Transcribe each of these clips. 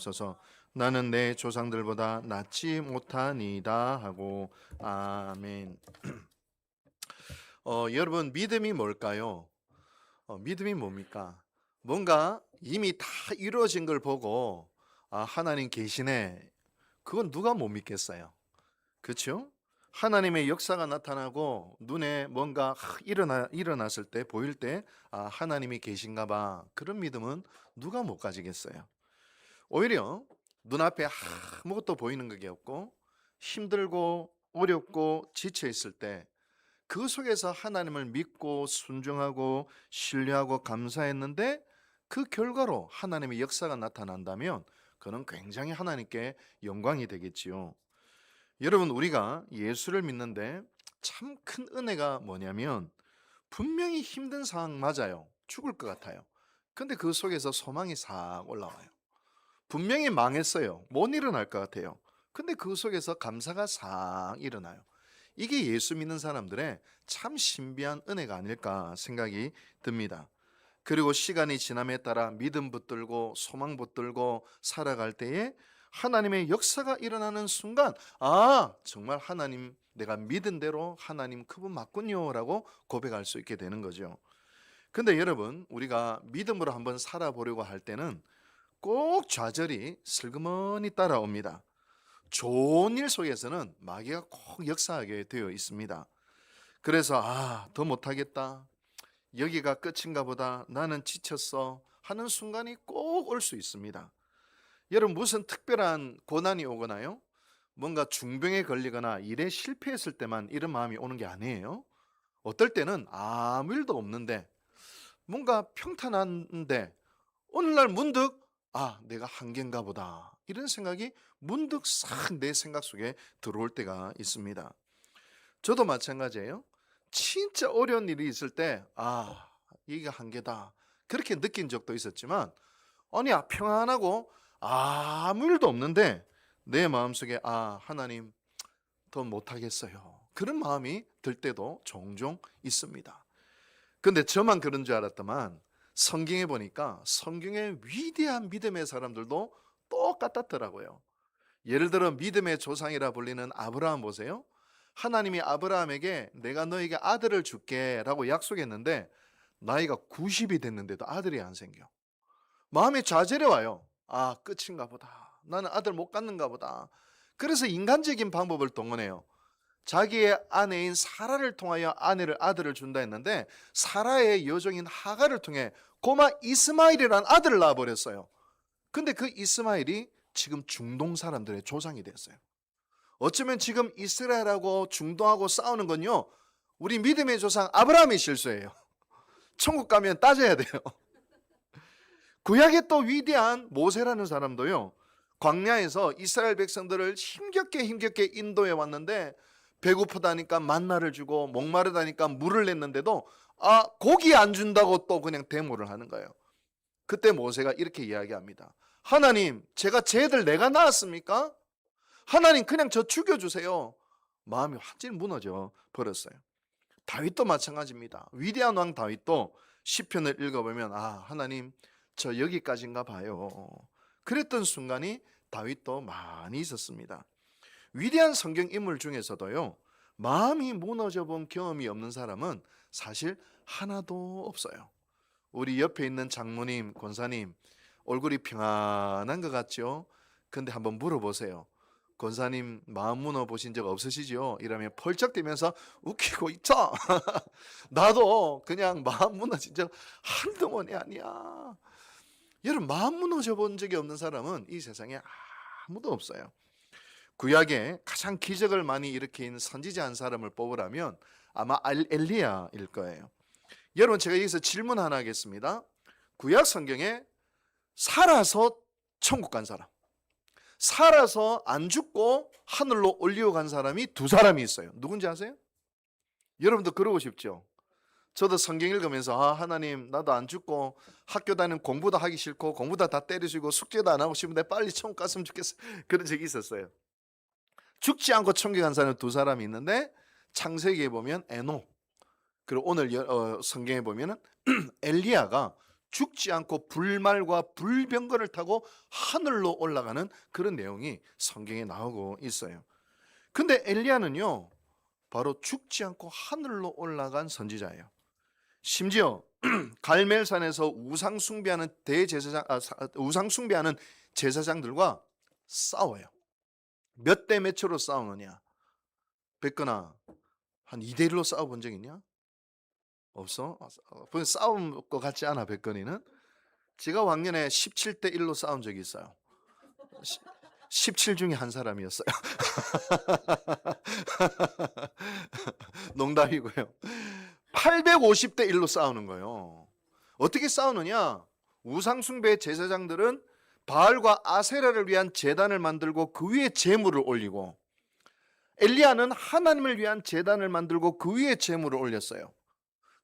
주옵소서. 나는 내 조상들보다 낫지 못하니이다 하고 아멘. 여러분, 믿음이 뭘까요? 믿음이 뭡니까? 뭔가 이미 다 이루어진 걸 보고 하나님 계시네. 그건 누가 못 믿겠어요? 그렇죠? 하나님의 역사가 나타나고 눈에 뭔가 일어났을 때 보일 때 하나님이 계신가 봐. 그런 믿음은 누가 못 가지겠어요? 오히려 눈앞에 아무것도 보이는 게 없고 힘들고 어렵고 지쳐 있을 때 그 속에서 하나님을 믿고 순종하고 신뢰하고 감사했는데 그 결과로 하나님의 역사가 나타난다면 그는 굉장히 하나님께 영광이 되겠지요. 여러분, 우리가 예수를 믿는데 참 큰 은혜가 뭐냐면 분명히 힘든 상황 맞아요. 죽을 것 같아요. 근데 그 속에서 소망이 싹 올라와요. 분명히 망했어요. 못 일어날 것 같아요. 근데 그 속에서 감사가 싹 일어나요. 이게 예수 믿는 사람들의 참 신비한 은혜가 아닐까 생각이 듭니다. 그리고 시간이 지남에 따라 믿음 붙들고 소망 붙들고 살아갈 때에 하나님의 역사가 일어나는 순간 정말 하나님, 내가 믿은 대로 하나님 그분 맞군요 라고 고백할 수 있게 되는 거죠. 근데 여러분, 우리가 믿음으로 한번 살아보려고 할 때는 꼭 좌절이 슬그머니 따라옵니다. 좋은 일 속에서는 마귀가 꼭 역사하게 되어 있습니다. 그래서 더 못하겠다, 여기가 끝인가 보다, 나는 지쳤어 하는 순간이 꼭 올 수 있습니다. 여러분, 무슨 특별한 고난이 오거나요? 뭔가 중병에 걸리거나 일에 실패했을 때만 이런 마음이 오는 게 아니에요. 어떨 때는 아무 일도 없는데 뭔가 평탄한데 어느 날 문득 내가 한계인가 보다 이런 생각이 문득 싹 내 생각 속에 들어올 때가 있습니다. 저도 마찬가지예요. 진짜 어려운 일이 있을 때 이게 한계다 그렇게 느낀 적도 있었지만 평안하고 아무 일도 없는데 내 마음속에 하나님 더 못하겠어요 그런 마음이 들 때도 종종 있습니다. 근데 저만 그런 줄 알았더만 성경에 보니까 성경의 위대한 믿음의 사람들도 똑같았더라고요. 예를 들어 믿음의 조상이라 불리는 아브라함 보세요. 하나님이 아브라함에게 내가 너에게 아들을 줄게 라고 약속했는데 나이가 90이 됐는데도 아들이 안 생겨. 마음에 좌절이 와요. 끝인가 보다. 나는 아들 못 갖는가 보다. 그래서 인간적인 방법을 동원해요. 자기의 아내인 사라를 통하여 아들을 준다 했는데 사라의 여종인 하갈을 통해 고마 이스마엘이라는 아들을 낳아버렸어요. 근데 그 이스마엘이 지금 중동 사람들의 조상이 됐어요. 어쩌면 지금 이스라엘하고 중동하고 싸우는 건요, 우리 믿음의 조상 아브라함의 실수예요. 천국 가면 따져야 돼요. 구약의 또 위대한 모세라는 사람도요, 광야에서 이스라엘 백성들을 힘겹게 인도해 왔는데 배고프다니까 만나를 주고 목마르다니까 물을 냈는데도 고기 안 준다고 또 그냥 데모를 하는 거예요. 그때 모세가 이렇게 이야기합니다. 하나님, 제가 쟤들 내가 낳았습니까? 하나님, 그냥 저 죽여주세요. 마음이 완전히 무너져 버렸어요. 다윗도 마찬가지입니다. 위대한 왕 다윗도 시편을 읽어보면 하나님, 저 여기까지인가 봐요. 그랬던 순간이 다윗도 많이 있었습니다. 위대한 성경 인물 중에서도요, 마음이 무너져 본 경험이 없는 사람은 사실 하나도 없어요. 우리 옆에 있는 장모님, 권사님 얼굴이 평안한 것 같죠? 근데 한번 물어보세요. 권사님 마음 무너 보신 적 없으시죠? 이러면 펄쩍 뛰면서 웃기고 있죠? 나도 그냥 마음 무너진 적 한두 번이 아니야. 여러분, 마음 무너져 본 적이 없는 사람은 이 세상에 아무도 없어요. 구약에 가장 기적을 많이 일으킨 선지자 한 사람을 뽑으라면 아마 엘리야일 거예요. 여러분, 제가 여기서 질문 하나 하겠습니다. 구약 성경에 살아서 천국 간 사람, 살아서 안 죽고 하늘로 올려간 사람이 두 사람이 있어요. 누군지 아세요? 여러분도 그러고 싶죠? 저도 성경 읽으면서 하나님, 나도 안 죽고 학교 다니는 공부도 하기 싫고 공부도 다 때리시고 숙제도 안 하고 싶은데 빨리 천국 갔으면 좋겠어요. 그런 적이 있었어요. 죽지 않고 천국에 간 사람 두 사람이 있는데 창세기에 보면 에녹, 그리고 오늘 성경에 보면 엘리야가 죽지 않고 불말과 불병거를 타고 하늘로 올라가는 그런 내용이 성경에 나오고 있어요. 근데 엘리야는요, 바로 죽지 않고 하늘로 올라간 선지자예요. 심지어 갈멜산에서 우상 숭배하는 우상 숭배하는 제사장들과 싸워요. 몇 대 몇으로 싸우느냐? 백건아, 한 2대 1로 싸워본 적 있냐? 없어? 싸운 것 같지 않아, 백건이는? 제가 왕년에 17대 1로 싸운 적이 있어요. 17 중에 한 사람이었어요. 농담이고요. 850대 1로 싸우는 거예요. 어떻게 싸우느냐? 우상숭배 제사장들은 바알과 아세라를 위한 제단을 만들고 그 위에 제물을 올리고, 엘리야는 하나님을 위한 제단을 만들고 그 위에 제물을 올렸어요.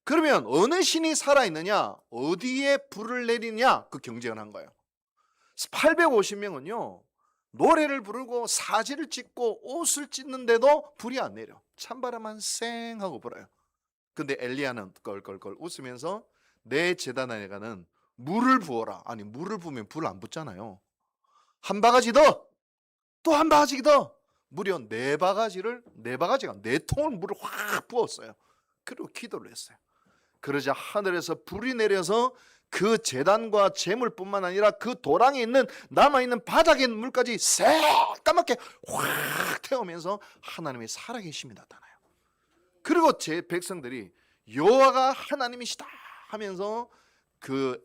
그러면 어느 신이 살아있느냐, 어디에 불을 내리냐, 그 경쟁을 한 거예요. 850명은요 노래를 부르고 사지를 찢고 옷을 찢는데도 불이 안 내려. 찬바람만 쌩 하고 불어요. 근데 엘리야는 껄껄껄 웃으면서 내 제단 안에가는 물을 부어라. 아니, 물을 부으면 불 안 붙잖아요. 한 바가지 더, 또 한 바가지 더, 무려 네 바가지가 4통을 물을 확 부었어요. 그리고 기도를 했어요. 그러자 하늘에서 불이 내려서 그 제단과 제물뿐만 아니라 그 도랑에 있는 남아있는 바닥에 있는 물까지 새까맣게 확 태우면서 하나님의 살아계심이 나타나요. 그리고 제 백성들이 여호와가 하나님이시다 하면서 그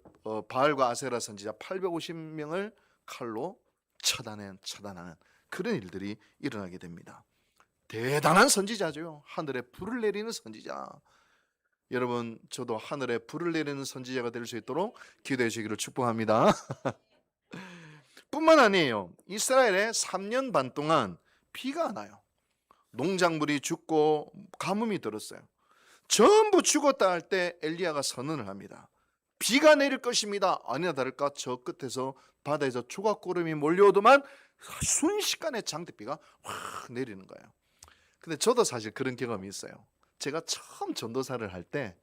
바알과 아세라 선지자 850명을 칼로 처단하는 그런 일들이 일어나게 됩니다. 대단한 선지자죠. 하늘에 불을 내리는 선지자. 여러분, 저도 하늘에 불을 내리는 선지자가 될 수 있도록 기도해 주시기를 축복합니다. 뿐만 아니에요. 이스라엘에 3년 반 동안 비가 안 와요. 농작물이 죽고 가뭄이 들었어요. 전부 죽었다 할 때 엘리야가 선언을 합니다. 비가 내릴 것입니다. 아니나 다를까 저 끝에서 바다에서 조각구름이 몰려오더만 순식간에 장대비가 확 내리는 거예요. 근데 저도 사실 그런 경험이 있어요. 제가 처음 전도사를 할 때,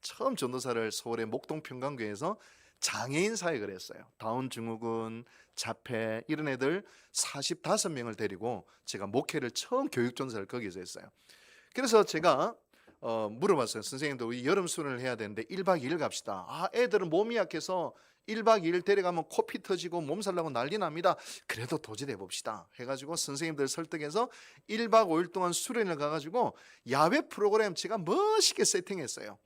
서울의 목동 평강교회에서 장애인 사역을 했어요. 다운 증후군, 자폐 이런 애들 45명을 데리고 제가 목회를 처음 교육 전사를 거기서 했어요. 그래서 제가 물어봤어요. 선생님들 우리 여름 수련을 해야 되는데 1박 2일 갑시다. 애들은 몸이 약해서 1박 2일 데려가면 코피 터지고 몸살 나고 난리 납니다. 그래도 도전해 봅시다 해가지고 선생님들 설득해서 1박 5일 동안 수련을 가가지고 야외 프로그램 제가 멋있게 세팅했어요.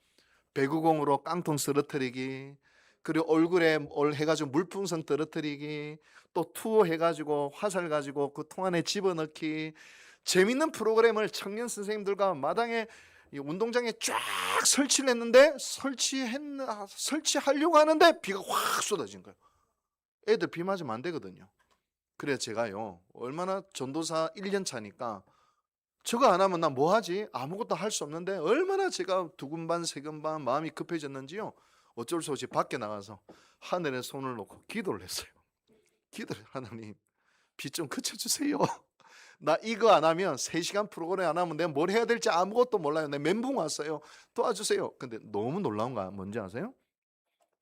배구공으로 깡통 쓰러뜨리기, 그리고 얼굴에 해가지고 물풍선 떨어뜨리기, 또 투어 해가지고 화살 가지고 그 통 안에 집어넣기, 재밌는 프로그램을 청년 선생님들과 마당에 운동장에 쫙 설치를 했는데 설치하려고 하는데 비가 확 쏟아진 거예요. 애들 비 맞으면 안 되거든요. 그래서 제가요, 얼마나 전도사 1년 차니까 저거 안 하면 나 뭐 하지? 아무것도 할 수 없는데 얼마나 제가 두근반 세근반 마음이 급해졌는지요. 어쩔 수 없이 밖에 나가서 하늘에 손을 놓고 기도를 했어요. 하나님, 비 좀 그쳐주세요. 나 이거 안 하면 3시간 프로그램 안 하면 내가 뭘 해야 될지 아무것도 몰라요. 내 멘붕 왔어요. 도와주세요. 근데 너무 놀라운 거 뭔지 아세요?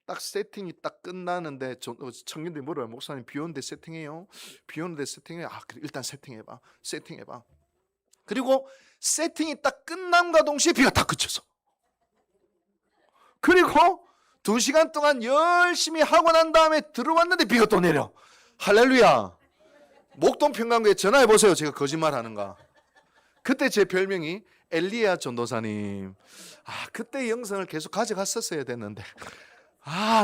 딱 세팅이 딱 끝나는데 청년들이 물어요. 목사님 비 오는데 세팅해요? 비 오는데 세팅해? 그래, 일단 세팅해봐. 그리고 세팅이 딱 끝남과 동시에 비가 딱 그쳐서, 그리고 2시간 동안 열심히 하고 난 다음에 들어왔는데 비가 또 내려. 할렐루야. 목동 평강교회 전화해 보세요. 제가 거짓말 하는가. 그때 제 별명이 엘리야 전도사님. 그때 영성을 계속 가져갔었어야 됐는데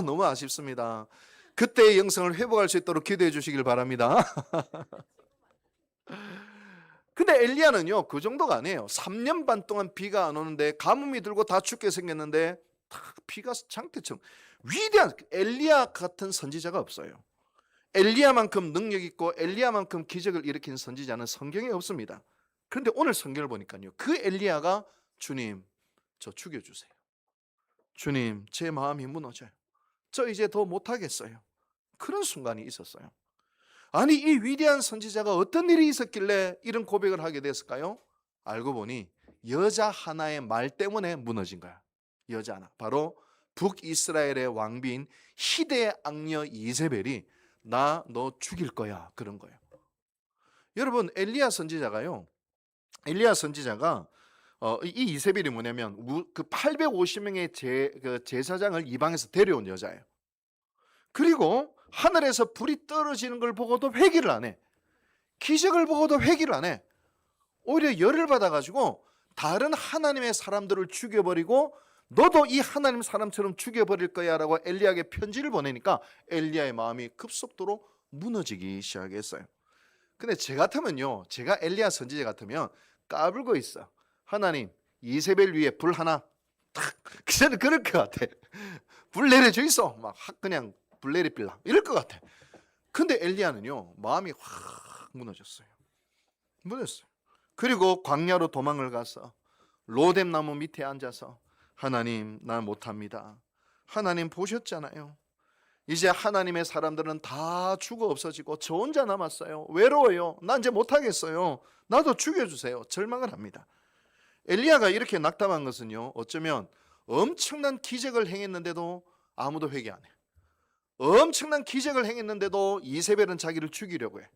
너무 아쉽습니다. 그때의 영성을 회복할 수 있도록 기도해 주시길 바랍니다. 근데 엘리야는요 그 정도가 아니에요. 3년 반 동안 비가 안 오는데 가뭄이 들고 다 죽게 생겼는데 비가 장대처럼, 위대한 엘리야 같은 선지자가 없어요. 엘리야만큼 능력 있고 엘리야만큼 기적을 일으킨 선지자는 성경에 없습니다. 그런데 오늘 성경을 보니까요, 그 엘리야가 주님 저 죽여주세요. 주님 제 마음이 무너져요. 저 이제 더 못하겠어요. 그런 순간이 있었어요. 아니, 이 위대한 선지자가 어떤 일이 있었길래 이런 고백을 하게 됐을까요? 알고 보니 여자 하나의 말 때문에 무너진 거야. 여자 하나, 바로 북이스라엘의 왕비인 희대의 악녀 이세벨이 나 너 죽일 거야 그런 거예요. 여러분 엘리야 선지자가 이 이세벨이 뭐냐면 그 850명의 제사장을 이방에서 데려온 여자예요. 그리고 하늘에서 불이 떨어지는 걸 보고도 회개를 안 해. 기적을 보고도 회개를 안 해. 오히려 열을 받아가지고 다른 하나님의 사람들을 죽여버리고 너도 이 하나님 사람처럼 죽여버릴 거야 라고 엘리야에게 편지를 보내니까 엘리야의 마음이 급속도로 무너지기 시작했어요. 근데 제가 엘리야 선지자 같으면 까불고 있어. 하나님 이세벨 위에 불 하나 탁 저는 그럴 것 같아. 불 내려줘 있어. 막 그냥 불 내리필라 이럴 것 같아. 근데 엘리야는요 마음이 확 무너졌어요. 그리고 광야로 도망을 가서 로뎀 나무 밑에 앉아서 하나님 나 못합니다. 하나님 보셨잖아요. 이제 하나님의 사람들은 다 죽어 없어지고 저 혼자 남았어요. 외로워요. 난 이제 못하겠어요. 나도 죽여주세요. 절망을 합니다. 엘리야가 이렇게 낙담한 것은요 어쩌면 엄청난 기적을 행했는데도 아무도 회개 안 해. 엄청난 기적을 행했는데도 이세벨은 자기를 죽이려고 해.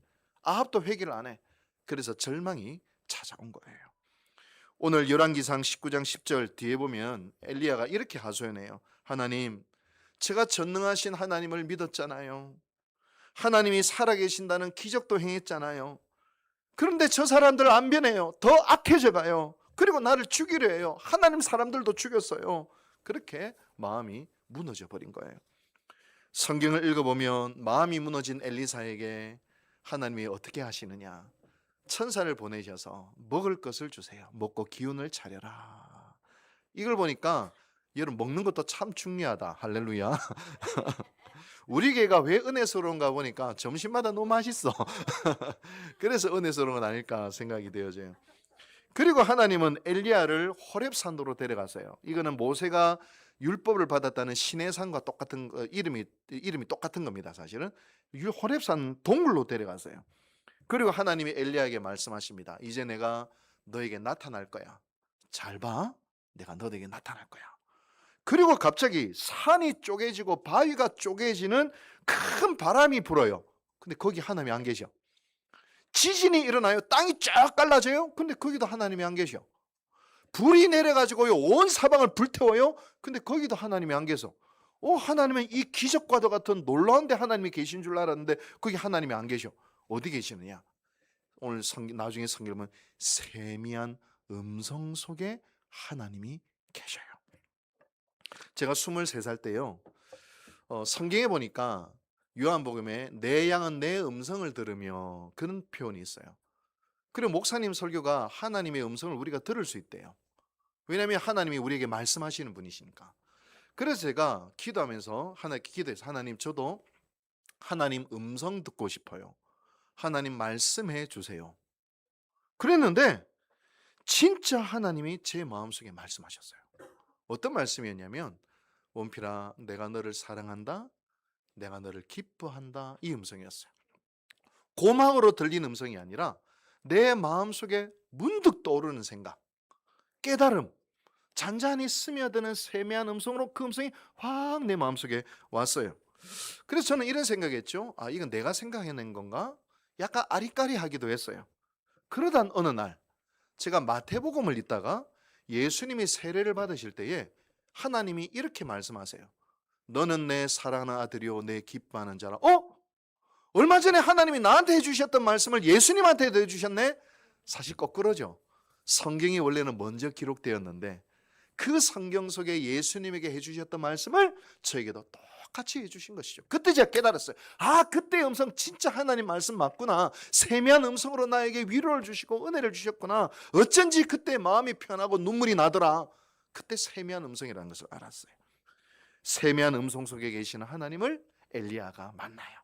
아합도 회개를 안 해. 그래서 절망이 찾아온 거예요. 오늘 열왕기상 19장 10절 뒤에 보면 엘리야가 이렇게 하소연해요. 하나님, 제가 전능하신 하나님을 믿었잖아요. 하나님이 살아계신다는 기적도 행했잖아요. 그런데 저 사람들 안 변해요. 더 악해져 가요. 그리고 나를 죽이려 해요. 하나님 사람들도 죽였어요. 그렇게 마음이 무너져 버린 거예요. 성경을 읽어보면 마음이 무너진 엘리사에게 하나님이 어떻게 하시느냐. 천사를 보내셔서 먹을 것을 주세요. 먹고 기운을 차려라. 이걸 보니까 여러분 먹는 것도 참 중요하다. 할렐루야. 우리 교회가 왜 은혜스러운가 보니까 점심마다 너무 맛있어. 그래서 은혜스러운 건 아닐까 생각이 되어져요. 그리고 하나님은 엘리야를 호렙산으로 데려가세요. 이거는 모세가 율법을 받았다는 시내산과 똑같은 이름이 똑같은 겁니다. 사실은 호렙산 동굴로 데려가세요. 그리고 하나님이 엘리야에게 말씀하십니다. 이제 내가 너에게 나타날 거야. 잘 봐. 내가 너에게 나타날 거야. 그리고 갑자기 산이 쪼개지고 바위가 쪼개지는 큰 바람이 불어요. 근데 거기 하나님이 안 계셔. 지진이 일어나요. 땅이 쫙 갈라져요. 근데 거기도 하나님이 안 계셔. 불이 내려가지고요 온 사방을 불태워요. 근데 거기도 하나님이 안 계셔. 하나님은 이 기적과도 같은 놀라운 데 하나님이 계신 줄 알았는데 거기 하나님이 안 계셔. 어디 계시느냐? 오늘 나중에 성경 보면 세미한 음성 속에 하나님이 계셔요. 제가 23살 때요 성경에 보니까 요한복음에 내 양은 내 음성을 들으며 그런 표현이 있어요. 그리고 목사님 설교가 하나님의 음성을 우리가 들을 수 있대요. 왜냐하면 하나님이 우리에게 말씀하시는 분이시니까. 그래서 제가 기도하면서 기도해서 하나님 저도 하나님 음성 듣고 싶어요. 하나님 말씀해 주세요. 그랬는데 진짜 하나님이 제 마음속에 말씀하셨어요. 어떤 말씀이었냐면 원필아 내가 너를 사랑한다. 내가 너를 기뻐한다. 이 음성이었어요. 고막으로 들린 음성이 아니라 내 마음속에 문득 떠오르는 생각, 깨달음, 잔잔히 스며드는 세미한 음성으로 그 음성이 확 내 마음속에 왔어요. 그래서 저는 이런 생각했죠. 이건 내가 생각해낸 건가? 약간 아리까리하기도 했어요. 그러던 어느 날 제가 마태복음을 읽다가 예수님이 세례를 받으실 때에 하나님이 이렇게 말씀하세요. 너는 내 사랑하는 아들이요 내 기뻐하는 자라. 얼마 전에 하나님이 나한테 해주셨던 말씀을 예수님한테도 해주셨네? 사실 거꾸로죠. 성경이 원래는 먼저 기록되었는데 그 성경 속에 예수님에게 해주셨던 말씀을 저에게도 똑같이 해주신 것이죠. 그때 제가 깨달았어요. 그때 음성 진짜 하나님 말씀 맞구나. 세미한 음성으로 나에게 위로를 주시고 은혜를 주셨구나. 어쩐지 그때 마음이 편하고 눈물이 나더라. 그때 세미한 음성이라는 것을 알았어요. 세미한 음성 속에 계시는 하나님을 엘리야가 만나요.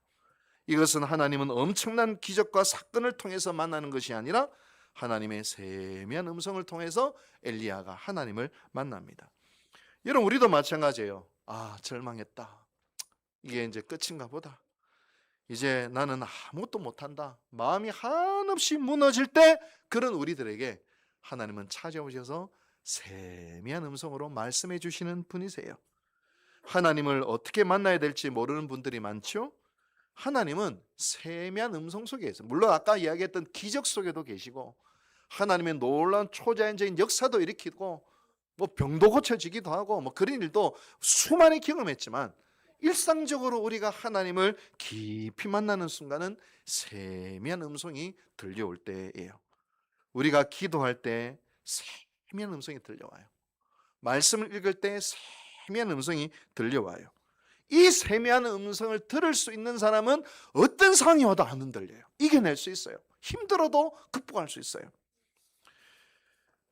이것은 하나님은 엄청난 기적과 사건을 통해서 만나는 것이 아니라 하나님의 세미한 음성을 통해서 엘리야가 하나님을 만납니다. 여러분 우리도 마찬가지예요. 절망했다. 이게 이제 끝인가 보다. 이제 나는 아무것도 못한다. 마음이 한없이 무너질 때 그런 우리들에게 하나님은 찾아오셔서 세미한 음성으로 말씀해 주시는 분이세요. 하나님을 어떻게 만나야 될지 모르는 분들이 많죠. 하나님은 세미한 음성 속에 있어요. 물론 아까 이야기했던 기적 속에도 계시고 하나님의 놀라운 초자연적인 역사도 일으키고 뭐 병도 고쳐지기도 하고 뭐 그런 일도 수많이 경험했지만 일상적으로 우리가 하나님을 깊이 만나는 순간은 세미한 음성이 들려올 때예요. 우리가 기도할 때 세미한 음성이 들려와요. 말씀을 읽을 때 세미한 음성이 들려와요. 이 세미한 음성을 들을 수 있는 사람은 어떤 상황이 와도 안 흔들려요. 이겨낼 수 있어요. 힘들어도 극복할 수 있어요.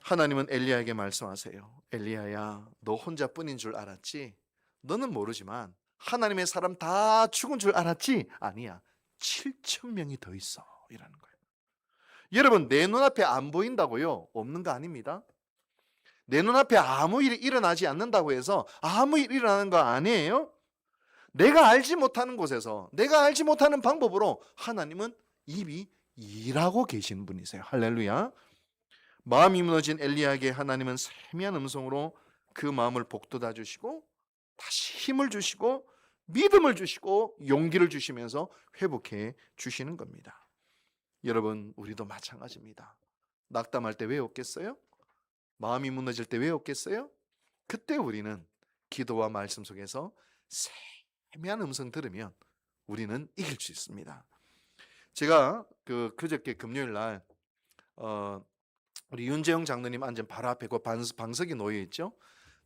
하나님은 엘리야에게 말씀하세요. 엘리야야, 너 혼자뿐인 줄 알았지? 너는 모르지만 하나님의 사람 다 죽은 줄 알았지? 아니야. 7천 명이 더 있어. 이라는 거예요. 여러분, 내 눈앞에 안 보인다고요? 없는 거 아닙니다. 내 눈앞에 아무 일이 일어나지 않는다고 해서 아무 일이 일어나는 거 아니에요. 내가 알지 못하는 곳에서 내가 알지 못하는 방법으로 하나님은 이미 일하고 계신 분이세요. 할렐루야. 마음이 무너진 엘리야에게 하나님은 세미한 음성으로 그 마음을 복돋아 주시고 다시 힘을 주시고 믿음을 주시고 용기를 주시면서 회복해 주시는 겁니다. 여러분, 우리도 마찬가지입니다. 낙담할 때 왜 없겠어요? 마음이 무너질 때 왜 없겠어요? 그때 우리는 기도와 말씀 속에서 세미한 음성 들으면 우리는 이길 수 있습니다. 제가 그저께 금요일 날 우리 윤재영 장로님 앉은 바로 앞에 그 방석이 놓여 있죠.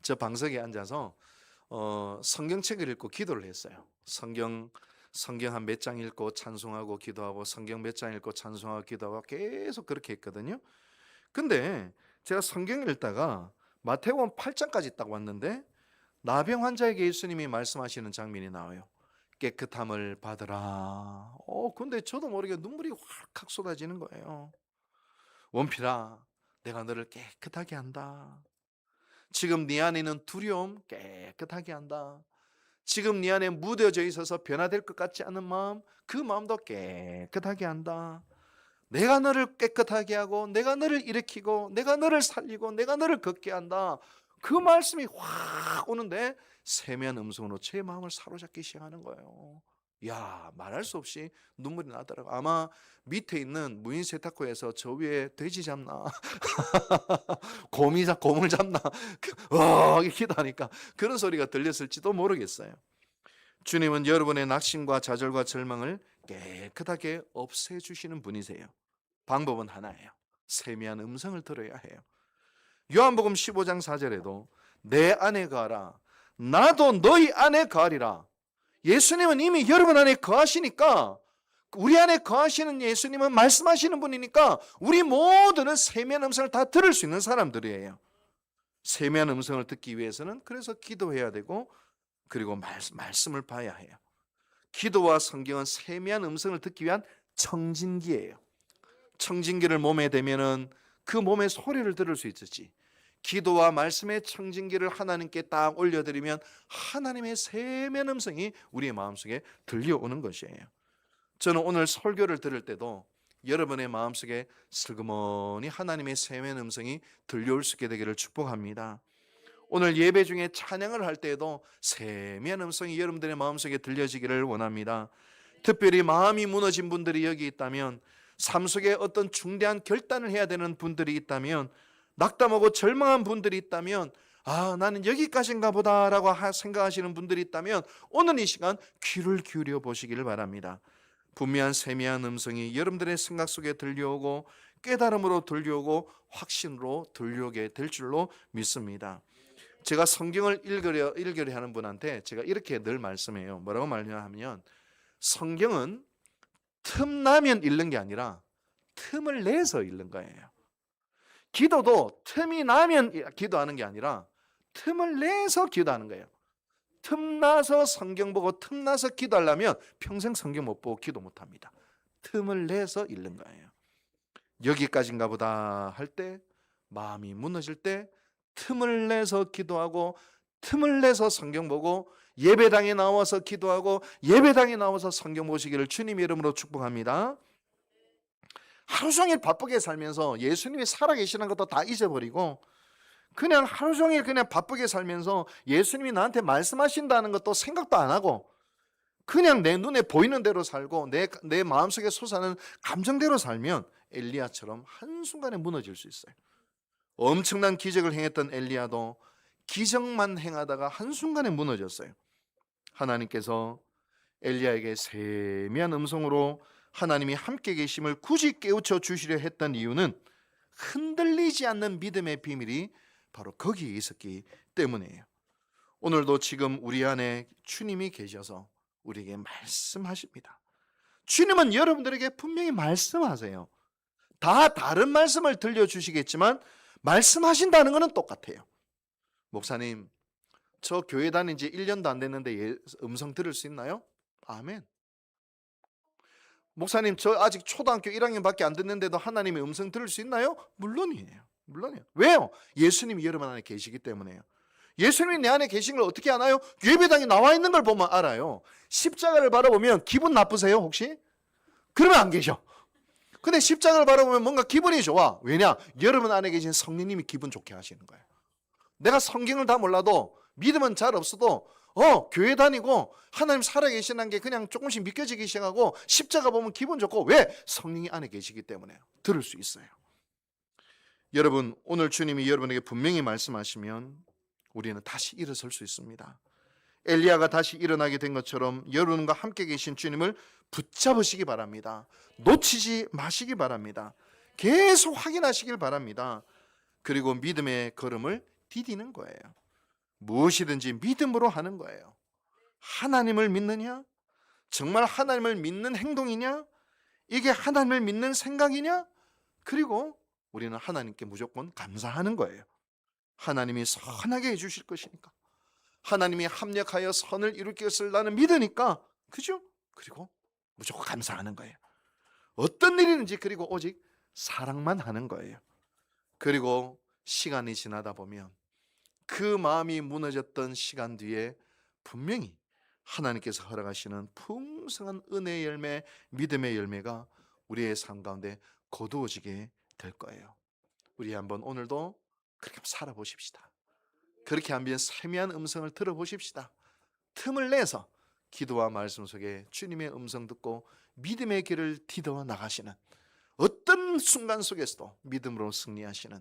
저 방석에 앉아서 성경책을 읽고 기도를 했어요. 성경 한 몇 장 읽고 찬송하고 기도하고 성경 몇 장 읽고 찬송하고 기도하고 계속 그렇게 했거든요. 근데 제가 성경을 읽다가 마태복음 8장까지 딱 왔는데 나병 환자에게 예수님이 말씀하시는 장면이 나와요. 깨끗함을 받으라. 근데 저도 모르게 눈물이 확 쏟아지는 거예요. 원필아, 내가 너를 깨끗하게 한다. 지금 네 안에 있는 두려움 깨끗하게 한다. 지금 네 안에 묻어져 있어서 변화될 것 같지 않은 마음, 그 마음도 깨끗하게 한다. 내가 너를 깨끗하게 하고 내가 너를 일으키고 내가 너를 살리고 내가 너를 걷게 한다. 그 말씀이 확 오는데 세미한 음성으로 제 마음을 사로잡기 시작하는 거예요. 야, 말할 수 없이 눈물이 나더라고. 아마 밑에 있는 무인 세탁소에서 저 위에 돼지 잡나 곰을 잡나 기도하니까 그런 소리가 들렸을지도 모르겠어요. 주님은 여러분의 낙심과 좌절과 절망을 깨끗하게 없애주시는 분이세요. 방법은 하나예요. 세미한 음성을 들어야 해요. 요한복음 15장 4절에도 내 안에 거하라 나도 너희 안에 거하리라. 예수님은 이미 여러분 안에 거하시니까, 우리 안에 거하시는 예수님은 말씀하시는 분이니까 우리 모두는 세미한 음성을 다 들을 수 있는 사람들이에요. 세미한 음성을 듣기 위해서는 그래서 기도해야 되고 그리고 말씀을 봐야 해요. 기도와 성경은 세미한 음성을 듣기 위한 청진기예요. 청진기를 몸에 대면은 그 몸의 소리를 들을 수 있었지. 기도와 말씀의 청진기를 하나님께 딱 올려드리면 하나님의 세미한 음성이 우리의 마음속에 들려오는 것이에요. 저는 오늘 설교를 들을 때도 여러분의 마음속에 슬그머니 하나님의 세미한 음성이 들려올 수 있게 되기를 축복합니다. 오늘 예배 중에 찬양을 할 때에도 세미한 음성이 여러분들의 마음속에 들려지기를 원합니다. 특별히 마음이 무너진 분들이 여기 있다면, 삶 속에 어떤 중대한 결단을 해야 되는 분들이 있다면, 낙담하고 절망한 분들이 있다면, 나는 여기까지인가 보다라고 생각하시는 분들이 있다면 오늘 이 시간 귀를 기울여 보시기를 바랍니다. 분명한 세미한 음성이 여러분들의 생각 속에 들려오고 깨달음으로 들려오고 확신으로 들려오게 될 줄로 믿습니다. 제가 성경을 읽으려 하는 분한테 제가 이렇게 늘 말씀해요. 뭐라고 말하냐면, 성경은 틈나면 읽는 게 아니라 틈을 내서 읽는 거예요. 기도도 틈이 나면 기도하는 게 아니라 틈을 내서 기도하는 거예요. 틈나서 성경 보고 틈나서 기도하려면 평생 성경 못 보고 기도 못 합니다. 틈을 내서 읽는 거예요. 여기까지인가 보다 할 때, 마음이 무너질 때 틈을 내서 기도하고 틈을 내서 성경 보고 예배당에 나와서 기도하고 예배당에 나와서 성경 보시기를 주님 이름으로 축복합니다. 하루 종일 바쁘게 살면서 예수님이 살아계시는 것도 다 잊어버리고 그냥 하루 종일 그냥 바쁘게 살면서 예수님이 나한테 말씀하신다는 것도 생각도 안 하고 그냥 내 눈에 보이는 대로 살고 내 마음속에 솟아나는 감정대로 살면 엘리야처럼 한순간에 무너질 수 있어요. 엄청난 기적을 행했던 엘리야도 기적만 행하다가 한순간에 무너졌어요. 하나님께서 엘리야에게 세미한 음성으로 하나님이 함께 계심을 굳이 깨우쳐 주시려 했던 이유는 흔들리지 않는 믿음의 비밀이 바로 거기에 있었기 때문이에요. 오늘도 지금 우리 안에 주님이 계셔서 우리에게 말씀하십니다. 주님은 여러분들에게 분명히 말씀하세요. 다 다른 말씀을 들려주시겠지만 말씀하신다는 것은 똑같아요. 목사님, 저 교회 다닌 지 1년도 안 됐는데 음성 들을 수 있나요? 아멘. 목사님, 저 아직 초등학교 1학년밖에 안 됐는데도 하나님의 음성 들을 수 있나요? 물론이에요. 물론이에요. 왜요? 예수님이 여러분 안에 계시기 때문에요. 예수님이 내 안에 계신 걸 어떻게 아나요? 예배당에 나와 있는 걸 보면 알아요. 십자가를 바라보면 기분 나쁘세요 혹시? 그러면 안 계셔. 근데 십자가를 바라보면 뭔가 기분이 좋아. 왜냐? 여러분 안에 계신 성령님이 기분 좋게 하시는 거예요. 내가 성경을 다 몰라도 믿음은 잘 없어도 교회 다니고 하나님 살아계시는 게 그냥 조금씩 믿겨지기 시작하고 십자가 보면 기분 좋고 왜? 성령이 안에 계시기 때문에 들을 수 있어요. 여러분, 오늘 주님이 여러분에게 분명히 말씀하시면 우리는 다시 일어설 수 있습니다. 엘리야가 다시 일어나게 된 것처럼 여러분과 함께 계신 주님을 붙잡으시기 바랍니다. 놓치지 마시기 바랍니다. 계속 확인하시길 바랍니다. 그리고 믿음의 걸음을 디디는 거예요. 무엇이든지 믿음으로 하는 거예요. 하나님을 믿느냐? 정말 하나님을 믿는 행동이냐? 이게 하나님을 믿는 생각이냐? 그리고 우리는 하나님께 무조건 감사하는 거예요. 하나님이 선하게 해주실 것이니까, 하나님이 합력하여 선을 이룰 것을 나는 믿으니까, 그죠? 그리고 무조건 감사하는 거예요. 어떤 일이든지 그리고 오직 사랑만 하는 거예요. 그리고 시간이 지나다 보면 그 마음이 무너졌던 시간 뒤에 분명히 하나님께서 허락하시는 풍성한 은혜의 열매, 믿음의 열매가 우리의 삶 가운데 거두어지게 될 거예요. 우리 한번 오늘도 그렇게 살아보십시다. 그렇게 한번 세미한 음성을 들어보십시다. 틈을 내서 기도와 말씀 속에 주님의 음성 듣고 믿음의 길을 디뎌 나가시는, 어떤 순간 속에서도 믿음으로 승리하시는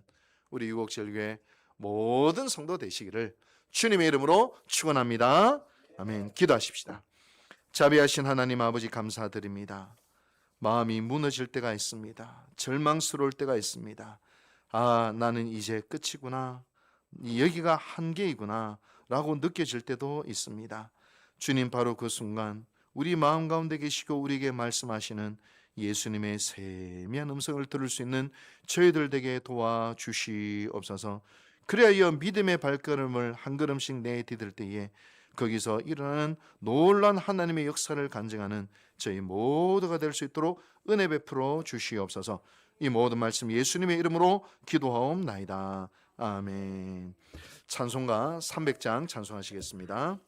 우리 유곡절교회 모든 성도 되시기를 주님의 이름으로 축원합니다. 아멘. 기도하십시다. 자비하신 하나님 아버지, 감사드립니다. 마음이 무너질 때가 있습니다. 절망스러울 때가 있습니다. 나는 이제 끝이구나, 여기가 한계이구나 라고 느껴질 때도 있습니다. 주님, 바로 그 순간 우리 마음 가운데 계시고 우리에게 말씀하시는 예수님의 세미한 음성을 들을 수 있는 저희들 되게 도와주시옵소서. 그래야 믿음의 발걸음을 한 걸음씩 내디딜 때에 거기서 일어나는 놀라운 하나님의 역사를 간증하는 저희 모두가 될 수 있도록 은혜 베풀어 주시옵소서. 이 모든 말씀 예수님의 이름으로 기도하옵나이다. 아멘. 찬송가 300장 찬송하시겠습니다.